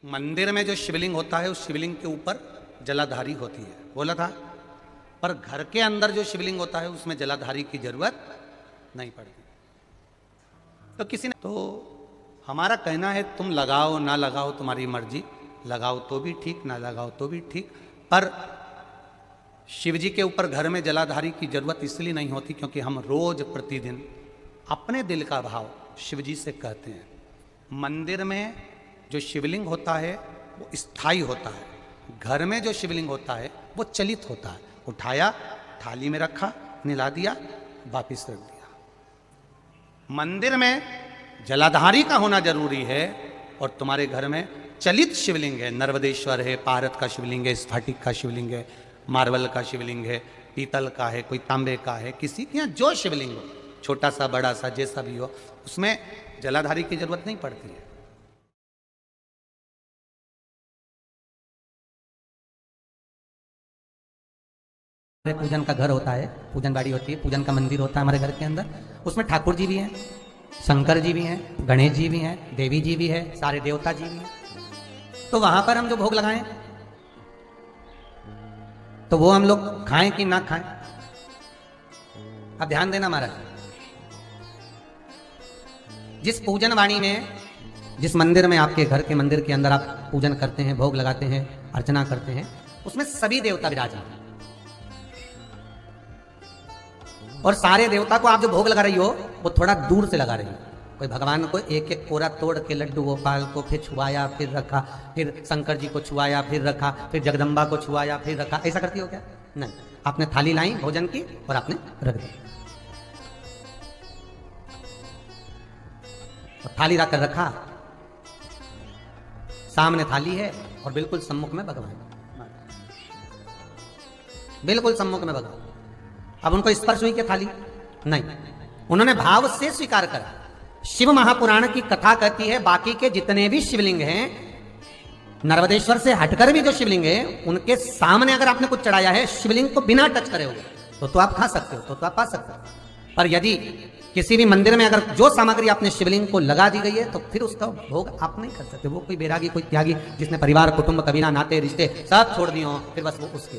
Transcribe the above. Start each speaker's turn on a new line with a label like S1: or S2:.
S1: मंदिर में जो शिवलिंग होता है उस शिवलिंग के ऊपर जलाधारी होती है, बोला था। पर घर के अंदर जो शिवलिंग होता है उसमें जलाधारी की जरूरत नहीं पड़ती। तो किसी ने तो हमारा कहना है तुम लगाओ ना लगाओ तुम्हारी मर्जी, लगाओ तो भी ठीक ना लगाओ तो भी ठीक, पर शिव जी के ऊपर घर में जलाधारी की जरूरत इसलिए नहीं होती क्योंकि हम रोज प्रतिदिन अपने दिल का भाव शिव जी से कहते हैं। मंदिर में जो शिवलिंग होता है वो स्थायी होता है, घर में जो शिवलिंग होता है वो चलित होता है। उठाया, थाली में रखा, निला दिया, वापिस रख दिया। मंदिर में जलाधारी का होना जरूरी है और तुम्हारे घर में चलित शिवलिंग है, नर्मदेश्वर है, पारत का शिवलिंग है, स्फटिक का शिवलिंग है, मार्बल का शिवलिंग है, पीतल का है, कोई तांबे का है, किसी के यहाँ जो शिवलिंग हो, छोटा सा बड़ा सा जैसा भी हो, उसमें जलाधारी की जरूरत नहीं पड़ती है।
S2: पूजन का घर होता है, पूजन बाड़ी होती है, पूजन का मंदिर होता है हमारे घर के अंदर। उसमें ठाकुर जी भी हैं, शंकर जी भी हैं, गणेश जी भी हैं, देवी जी भी है, सारे देवता जी भी हैं। तो वहां पर हम जो भोग लगाएं तो वो हम लोग खाएं कि ना खाएं, अब ध्यान देना महाराज। जिस पूजन वाणी में, जिस मंदिर में, आपके घर के मंदिर के अंदर आप पूजन करते हैं, भोग लगाते हैं, अर्चना करते हैं, उसमें सभी देवता विराजमान हैं। और सारे देवता को आप जो भोग लगा रही हो वो थोड़ा दूर से लगा रही हो। कोई भगवान को एक एक कोरा तोड़ के लड्डू गोपाल को फिर छुआया फिर रखा, फिर शंकर जी को छुआया फिर रखा, फिर जगदम्बा को छुआया फिर रखा, ऐसा करती हो क्या? नहीं, आपने थाली लाई भोजन की और आपने रख दी। और थाली रखकर रखा, सामने थाली है और बिल्कुल सम्मुख में भगवान, बिल्कुल सम्मुख में भगवान। अब उनको स्पर्श हुई क्या थाली? नहीं, उन्होंने भाव से स्वीकार करा। शिव महापुराण की कथा कहती है बाकी के जितने भी शिवलिंग हैं, नर्मदेश्वर से हटकर भी जो शिवलिंग है, उनके सामने अगर आपने कुछ चढ़ाया है शिवलिंग को बिना टच करे हुए तो आप खा सकते हो, तो आप पा सकते हो। पर यदि किसी भी मंदिर में अगर जो सामग्री आपने शिवलिंग को लगा दी गई है तो फिर उसका भोग आप नहीं कर सकते। वो कोई बैरागी, कोई त्यागी जिसने परिवार, कुटुंब, कबीला, नाते, रिश्ते सब छोड़ दिए हो, फिर बस वो उसके